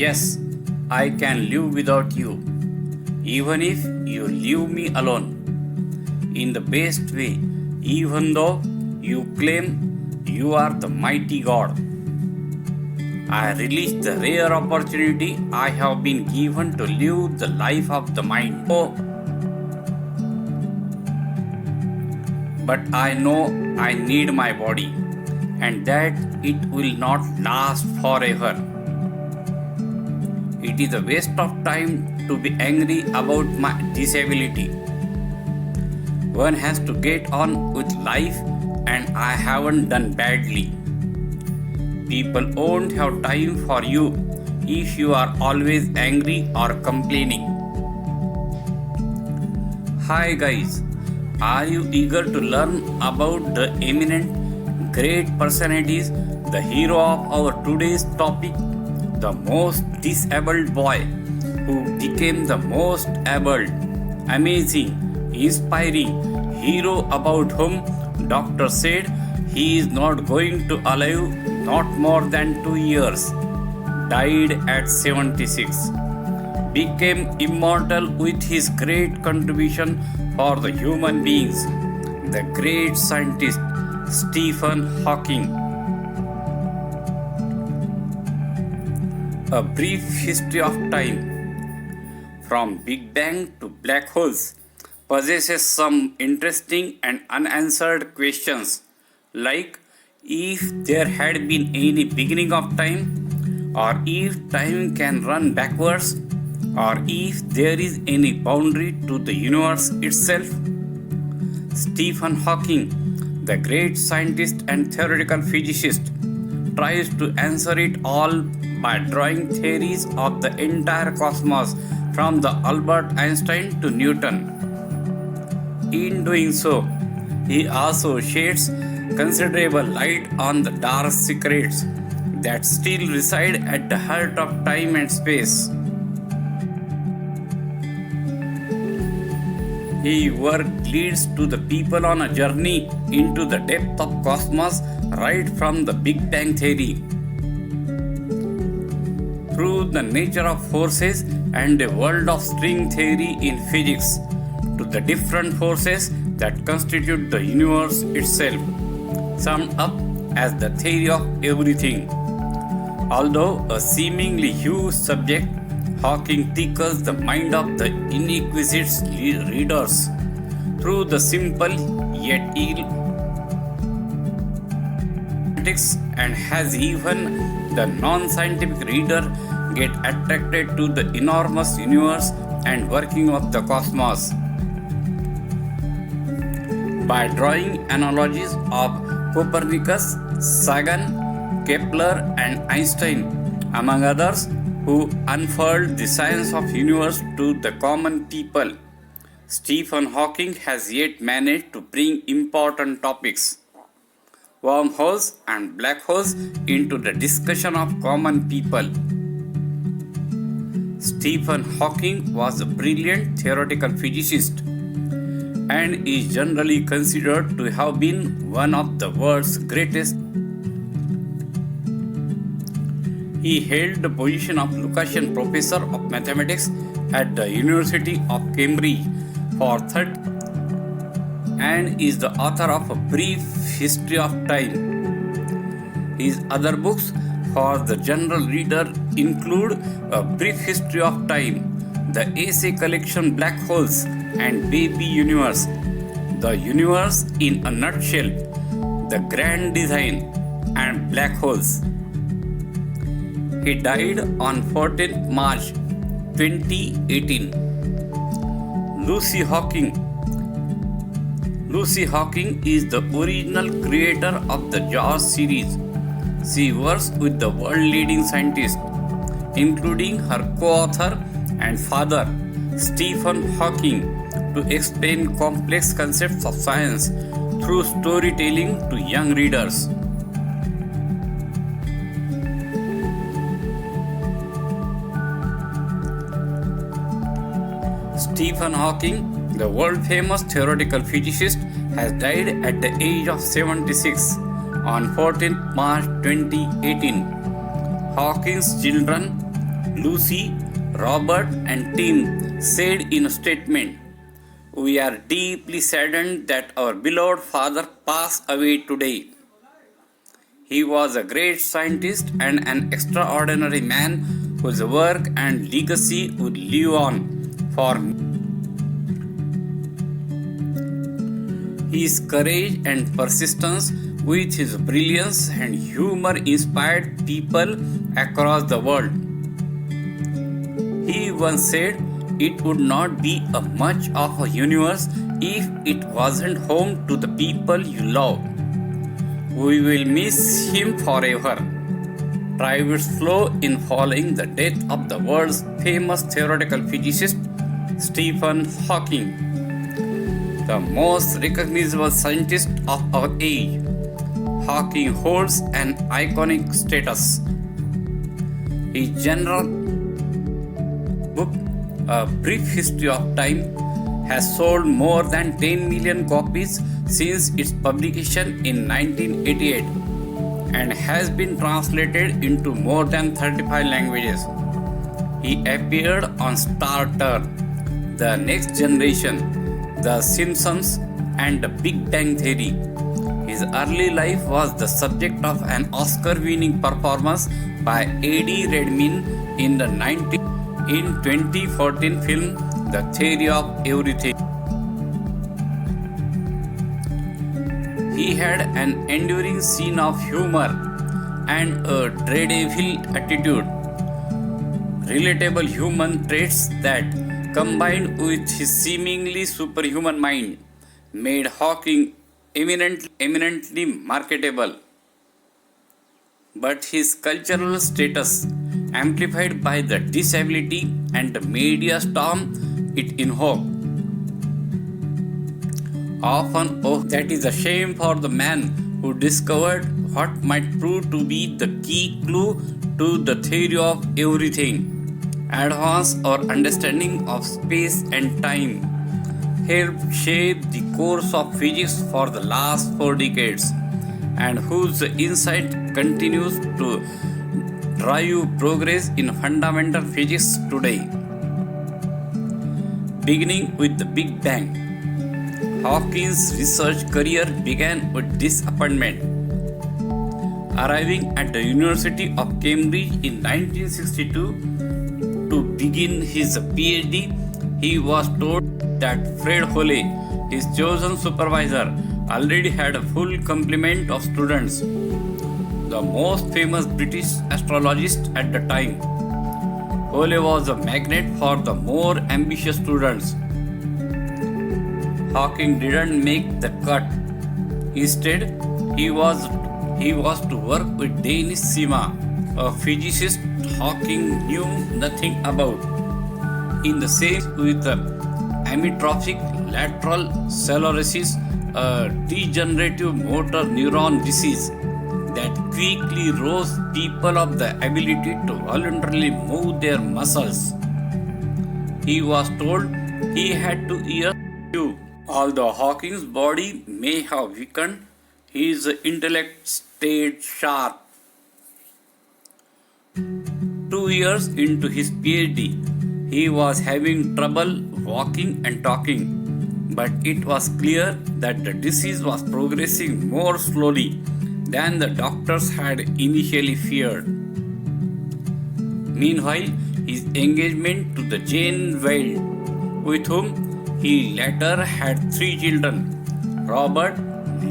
Yes, I can live without you, even if you leave me alone. In the best way, even though you claim you are the mighty God. I relish the rare opportunity I have been given to live the life of the mind. Oh, but I know I need my body and that it will not last forever. It is a waste of time to be angry about my disability. One has to get on with life, and I haven't done badly. People won't have time for you if you are always angry or complaining. Hi guys, are you eager to learn about the eminent, great personalities, the hero of our today's topic, the most disabled boy who became the most able, amazing, inspiring hero about whom doctor said he is not going to alive not more than 2 years, died at 76, became immortal with his great contribution for the human beings, the great scientist Stephen Hawking. A brief history of time, from Big Bang to black holes, possesses some interesting and unanswered questions, like if there had been any beginning of time, or if time can run backwards, or if there is any boundary to the universe itself. Stephen Hawking, the great scientist and theoretical physicist, tries to answer it all by drawing theories of the entire cosmos from the Albert Einstein to Newton. In doing so, he also sheds considerable light on the dark secrets that still reside at the heart of time and space. His work leads to the people on a journey into the depth of cosmos right from the Big Bang theory, through the nature of forces and the world of string theory in physics, to the different forces that constitute the universe itself, summed up as the theory of everything. Although a seemingly huge subject, Hawking tickles the mind of the inquisitive readers through the simple yet ill and has even the non-scientific reader get attracted to the enormous universe and working of the cosmos. By drawing analogies of Copernicus, Sagan, Kepler and Einstein, among others, who unfurled the science of universe to the common people, Stephen Hawking has yet managed to bring important topics, wormholes and black holes, into the discussion of common people. Stephen Hawking was a brilliant theoretical physicist and is generally considered to have been one of the world's greatest. He held the position of Lucasian Professor of Mathematics at the University of Cambridge for 30 and is the author of A Brief History of Time. His other books for the general reader include A Brief History of Time, the essay collection Black Holes and Baby Universe, The Universe in a Nutshell, The Grand Design, and Black Holes. He died on 14th March 2018. Lucy Hawking. Lucy Hawking is the original creator of the JAWS series. She works with the world-leading scientists, including her co-author and father, Stephen Hawking, to explain complex concepts of science through storytelling to young readers. Stephen Hawking, the world-famous theoretical physicist, has died at the age of 76 on 14th March 2018. Hawking's children, Lucy, Robert, and Tim said in a statement, "We are deeply saddened that our beloved father passed away today. He was a great scientist and an extraordinary man whose work and legacy would live on for his courage and persistence with his brilliance and humor inspired people across the world. He once said, it would not be a much of a universe if it wasn't home to the people you love. We will miss him forever." Tributes flow in following the death of the world's famous theoretical physicist Stephen Hawking, the most recognizable scientist of our age. Hawking holds an iconic status. His general book, A Brief History of Time, has sold more than 10 million copies since its publication in 1988 and has been translated into more than 35 languages. He appeared on Star Trek, The Next Generation, The Simpsons, and The Big Bang Theory. His early life was the subject of an Oscar-winning performance by Eddie Redmayne in the 2014 film The Theory of Everything. He had an enduring sense of humor and a dreadful attitude, relatable human traits that, combined with his seemingly superhuman mind, made Hawking eminently marketable. But his cultural status, amplified by the disability and the media storm it invoked, often that is a shame for the man who discovered what might prove to be the key clue to the theory of everything. Advance our understanding of space and time, helped shape the course of physics for the last 4 decades, and whose insight continues to drive progress in fundamental physics today. Beginning with the Big Bang, Hawking's research career began with disappointment. Arriving at the University of Cambridge in 1962 to begin his PhD, he was told that Fred Hoyle, his chosen supervisor, already had a full complement of students, the most famous British astrologist at the time. Hoyle was a magnet for the more ambitious students. Hawking didn't make the cut. Instead, he was to work with Denis Sima, a physicist Hawking knew nothing about. In the same with amyotrophic lateral sclerosis, a degenerative motor neuron disease that quickly robs people of the ability to voluntarily move their muscles. He was told he had 2 years to live. Although Hawking's body may have weakened, his intellect stayed sharp. 2 years into his PhD, he was having trouble walking and talking, but it was clear that the disease was progressing more slowly than the doctors had initially feared. Meanwhile, his engagement to the Jane Wild, with whom he later had 3 children, Robert,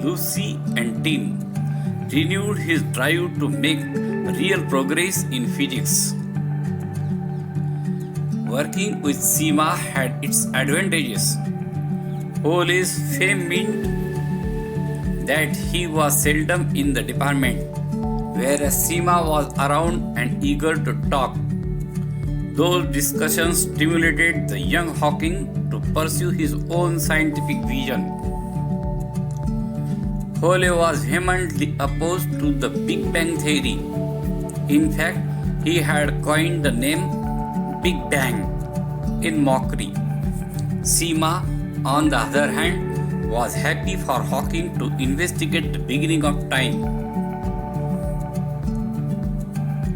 Lucy, and Tim, renewed his drive to make real progress in physics. Working with Sima had its advantages. Hoyle's fame meant that he was seldom in the department, whereas Sima was around and eager to talk. Those discussions stimulated the young Hawking to pursue his own scientific vision. Hoyle was vehemently opposed to the Big Bang theory. In fact, he had coined the name Big Bang in mockery. Sima, on the other hand, was happy for Hawking to investigate the beginning of time.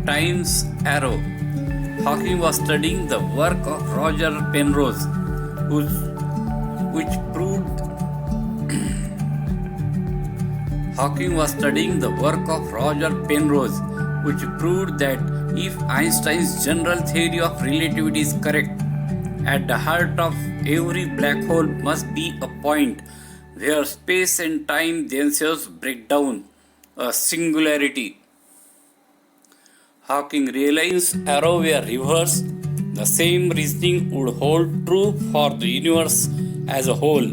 Time's arrow. Hawking was studying the work of Roger Penrose, which proved Hawking was studying the work of Roger Penrose, which proved that if Einstein's general theory of relativity is correct, at the heart of every black hole must be a point where space and time themselves break down, a singularity. Hawking realized arrow were reversed, the same reasoning would hold true for the universe as a whole.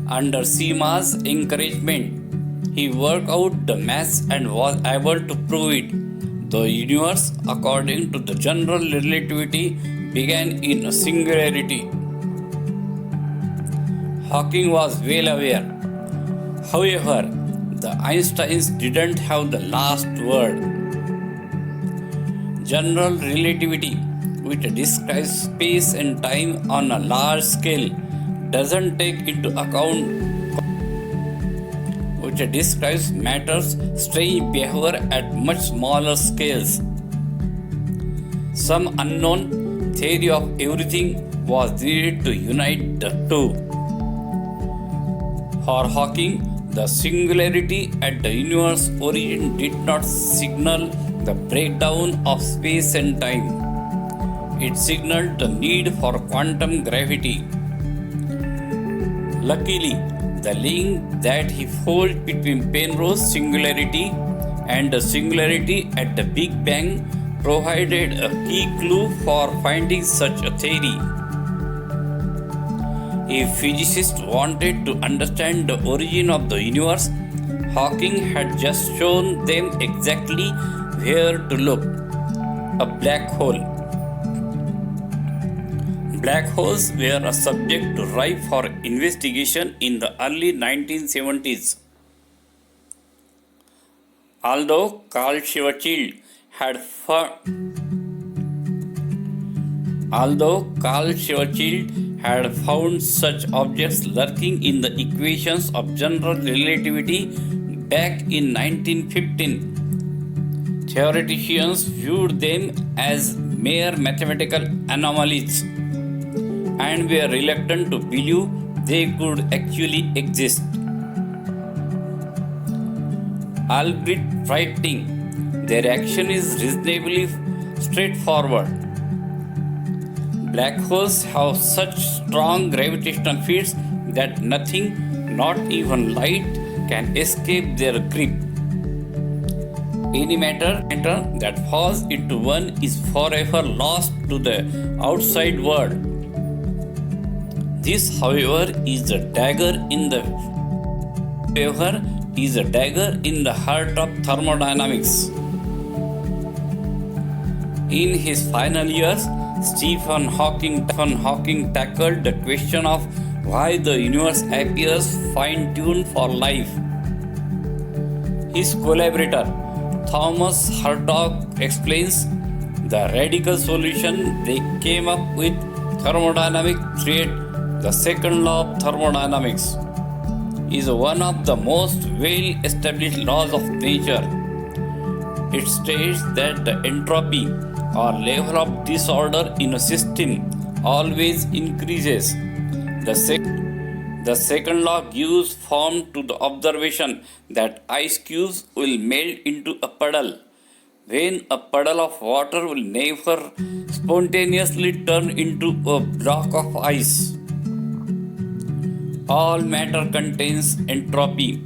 Under Seema's encouragement, he worked out the maths and was able to prove it. The universe, according to the general relativity, began in a singularity. Hawking was well aware. However, the Einsteins didn't have the last word. General relativity, which describes space and time on a large scale, doesn't take into account which describes matter's strange behavior at much smaller scales. Some unknown theory of everything was needed to unite the two. For Hawking, the singularity at the universe's origin did not signal the breakdown of space and time. It signaled the need for quantum gravity. Luckily, the link that he forged between Penrose's singularity and the singularity at the Big Bang provided a key clue for finding such a theory. If physicists wanted to understand the origin of the universe, Hawking had just shown them exactly where to look: a black hole. Black holes were a subject ripe for investigation in the early 1970s. Although Carl Schwarzschild had found such objects lurking in the equations of general relativity back in 1915, theoreticians viewed them as mere mathematical anomalies and were reluctant to believe they could actually exist. Albeit frightening, their action is reasonably straightforward. Black holes have such strong gravitational fields that nothing, not even light, can escape their grip. Any matter that falls into one is forever lost to the outside world. This, however, is a dagger in the heart of thermodynamics. In his final years, Stephen Hawking tackled the question of why the universe appears fine-tuned for life. His collaborator, Thomas Hartog, explains the radical solution they came up with: thermodynamic thread. The second law of thermodynamics is one of the most well-established laws of nature. It states that the entropy or level of disorder in a system always increases. The second law gives form to the observation that ice cubes will melt into a puddle, when a puddle of water will never spontaneously turn into a block of ice. All matter contains entropy.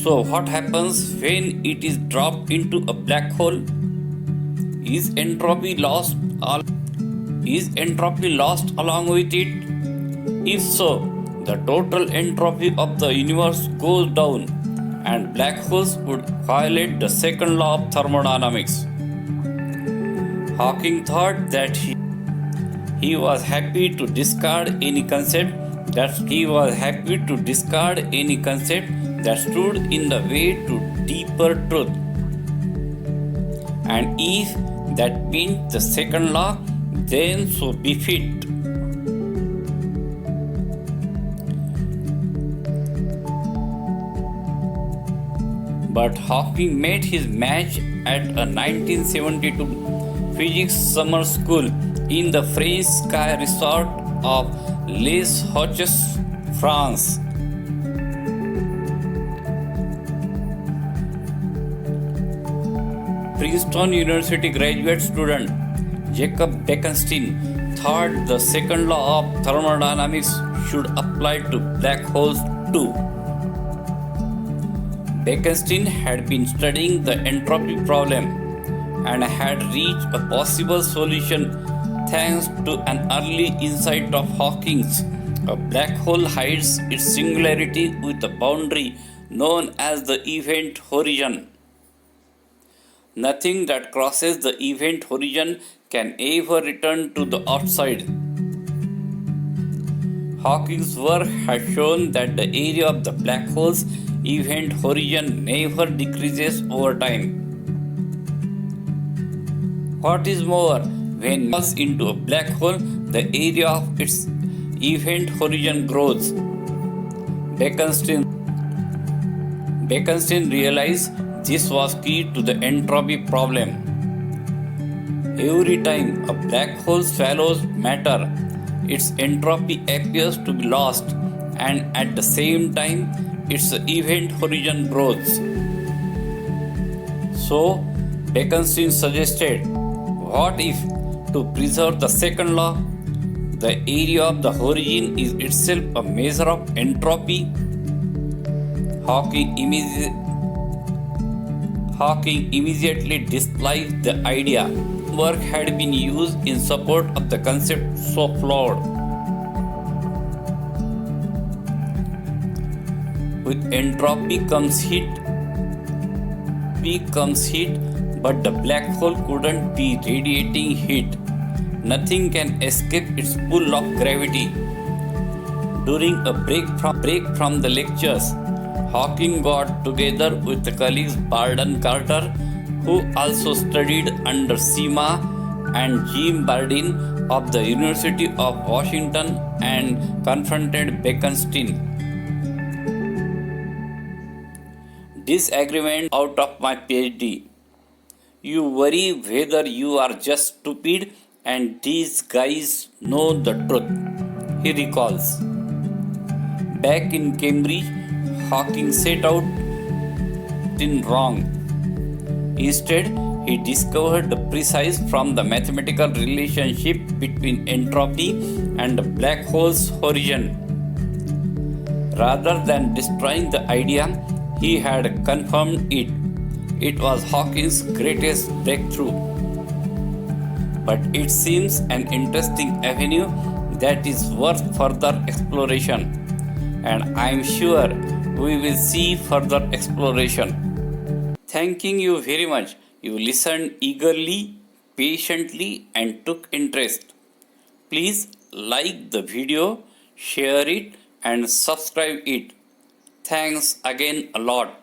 So what happens when it is dropped into a black hole? Is entropy lost along with it? If so, the total entropy of the universe goes down, and black holes would violate the second law of thermodynamics. Hawking thought that he was happy to discard any concept that stood in the way to deeper truth. And if that meant the second law, then so be it. But Hawking made his match at a 1972 physics summer school in the French sky resort of Les Hauts, France. Princeton University graduate student Jacob Bekenstein thought the second law of thermodynamics should apply to black holes too. Bekenstein had been studying the entropy problem and had reached a possible solution thanks to an early insight of Hawking's. A black hole hides its singularity with a boundary known as the event horizon. Nothing that crosses the event horizon can ever return to the outside. Hawking's work has shown that the area of the black hole's event horizon never decreases over time. What is more, when it falls into a black hole, the area of its event horizon grows. Bekenstein realized this was key to the entropy problem. Every time a black hole swallows matter, its entropy appears to be lost, and at the same time, its event horizon grows. So, Bekenstein suggested, what if, to preserve the second law, the area of the horizon is itself a measure of entropy? Hawking immediately disliked the idea. Work had been used in support of the concept so flawed. With entropy comes heat, but the black hole couldn't be radiating heat. Nothing can escape its pull of gravity. During a break from the lectures, Hawking got together with colleagues Barden Carter, who also studied under Seema, and Jim Bardeen of the University of Washington, and confronted Bekenstein. Disagreement out of my PhD. You worry whether you are just stupid and these guys know the truth, he recalls. Back in Cambridge, Hawking set out in wrong. Instead, he discovered the precise from the mathematical relationship between entropy and the black hole's horizon. Rather than destroying the idea, he had confirmed it. It was Hawking's greatest breakthrough. But it seems an interesting avenue that is worth further exploration, and I am sure we will see further exploration. Thanking you very much. You listened eagerly, patiently, and took interest. Please like the video, share it, and subscribe it. Thanks again a lot.